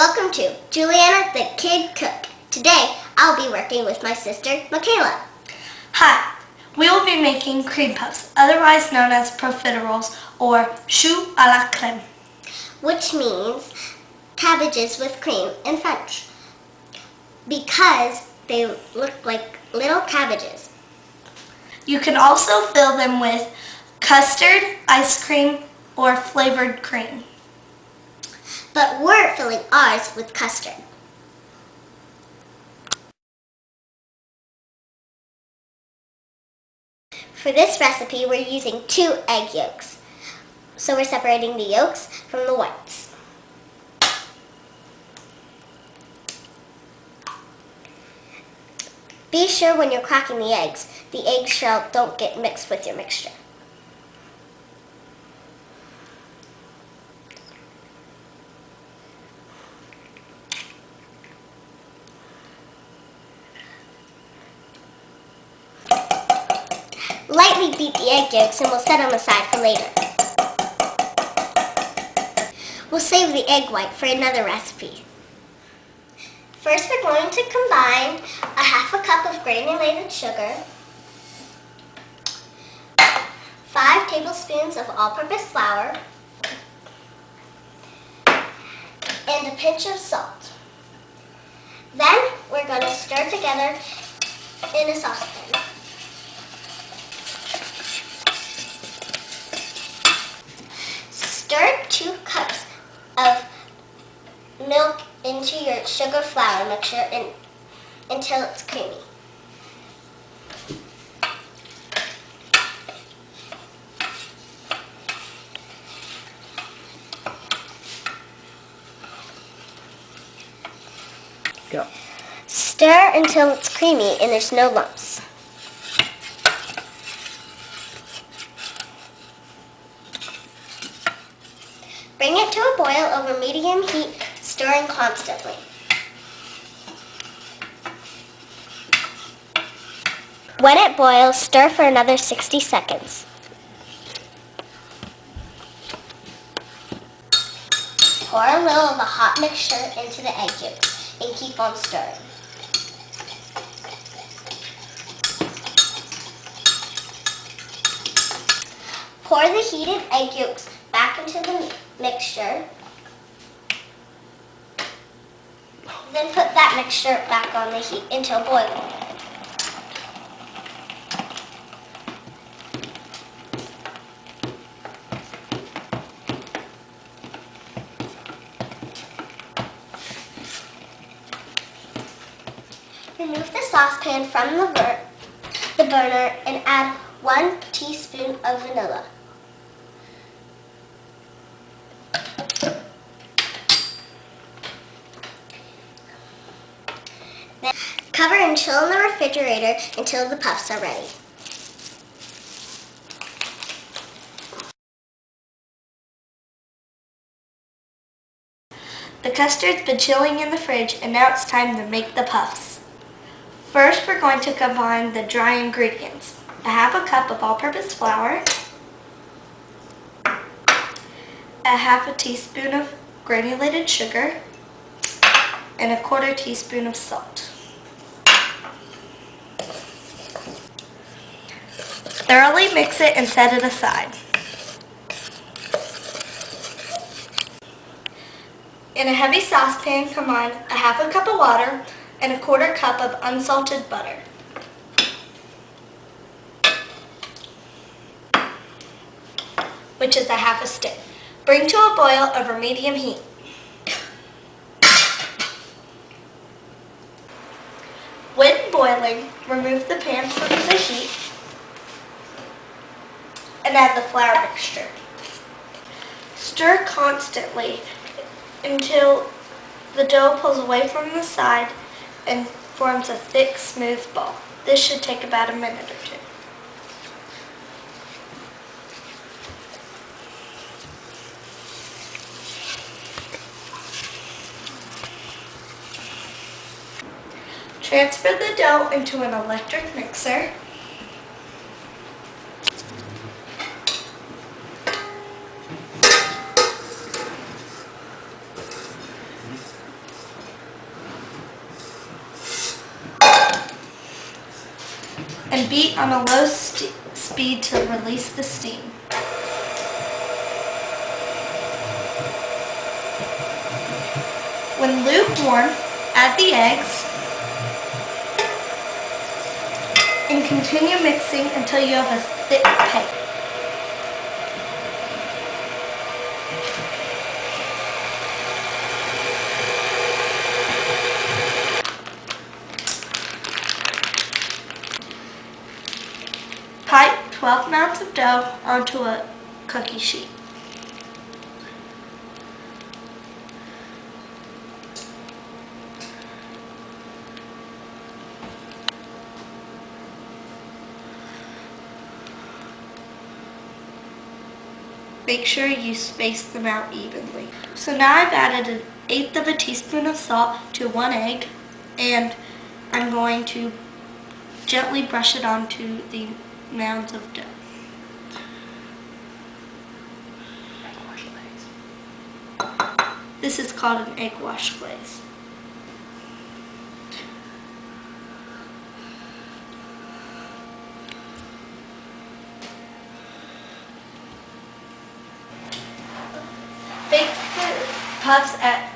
Welcome to Julianna the Kid Cook. Today, I'll be working with my sister, Michaela. Hi, we will be making cream puffs, otherwise known as profiteroles or choux à la crème, Which means cabbages with cream in French, because they look like little cabbages. You can also fill them with custard, ice cream, or flavored cream. But we're filling ours with custard. For this recipe, we're using 2 egg yolks. So we're separating the yolks from the whites. Be sure when you're cracking the eggshell don't get mixed with your mixture. Lightly beat the egg yolks and we'll set them aside for later. We'll save the egg white for another recipe. First, we're going to combine a half a cup of granulated sugar, 5 tablespoons of all-purpose flour, and a pinch of salt. Then, we're going to stir together in a saucepan. Stir 2 cups of milk into your sugar flour mixture until it's creamy. Go. Stir until it's creamy and there's no lumps. Bring it to a boil over medium heat, stirring constantly. When it boils, stir for another 60 seconds. Pour a little of the hot mixture into the egg yolks and keep on stirring. Pour the heated egg yolks back into the mixture. Then put that mixture back on the heat until boiling. Remove the saucepan from the burner and add 1 teaspoon of vanilla. Then cover and chill in the refrigerator until the puffs are ready. The custard's been chilling in the fridge and now it's time to make the puffs. First, we're going to combine the dry ingredients. A half a cup of all-purpose flour, a half a teaspoon of granulated sugar, and a 1/4 teaspoon of salt. Thoroughly mix it and set it aside. In a heavy saucepan, combine a half a cup of water and a 1/4 cup of unsalted butter. Which is a half a stick. Bring to a boil over medium heat. When boiling, remove the pan from the heat and add the flour mixture. Stir constantly until the dough pulls away from the side and forms a thick, smooth ball. This should take about a minute or 2. Transfer the dough into an electric mixer. and beat on a low speed to release the steam. When lukewarm, add the eggs and continue mixing until you have a thick paste. Pipe 12 ounces of dough onto a cookie sheet. Make sure you space them out evenly. So now I've added 1/8 of a teaspoon of salt to 1 egg, and I'm going to gently brush it onto the mounds of dough. This is called an egg wash glaze. Bake the puffs at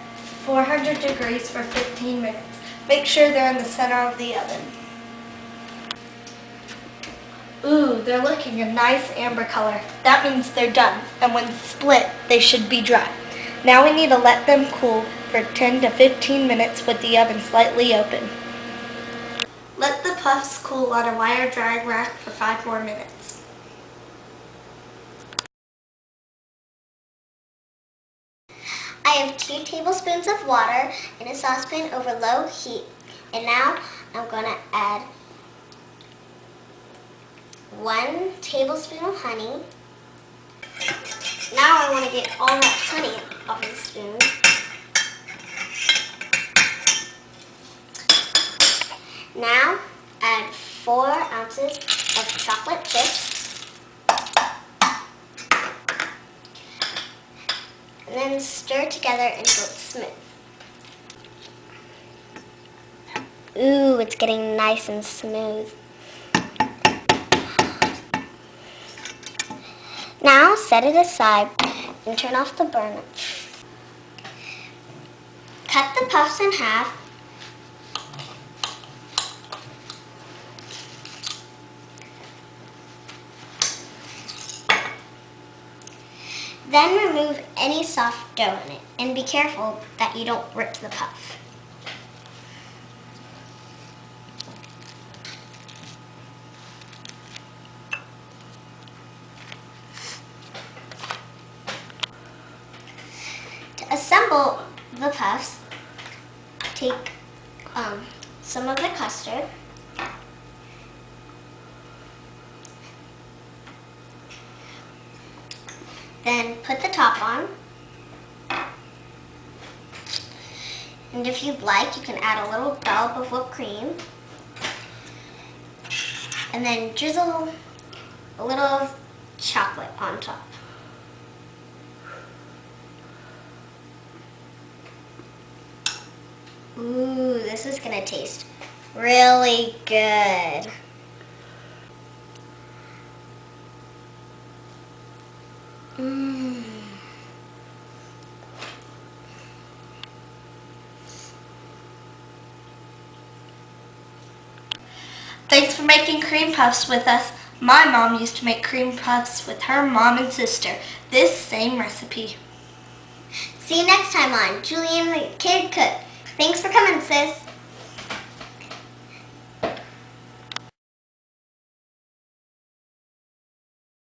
400 degrees for 15 minutes. Make sure they're in the center of the oven. Ooh, they're looking a nice amber color. That means they're done, and when split, they should be dry. Now we need to let them cool for 10 to 15 minutes with the oven slightly open. Let the puffs cool on a wire drying rack for 5 more minutes. I have 2 tablespoons of water in a saucepan over low heat. And now I'm going to add 1 tablespoon of honey. Now I want to get all that honey off of the spoon. Now add 4 ounces of chocolate chips. And then stir together until it's smooth. Ooh, it's getting nice and smooth. Now set it aside and turn off the burner. Cut the puffs in half. Then remove any soft dough in it and be careful that you don't rip the puff. To assemble the puffs, take some of the custard, then put the top on, and if you'd like, you can add a little dollop of whipped cream, and then drizzle a little of chocolate on top. Ooh, this is gonna taste really good. Thanks for making cream puffs with us. My mom used to make cream puffs with her mom and sister. This same recipe. See you next time on Julianna the Kid Cook. Thanks for coming, sis.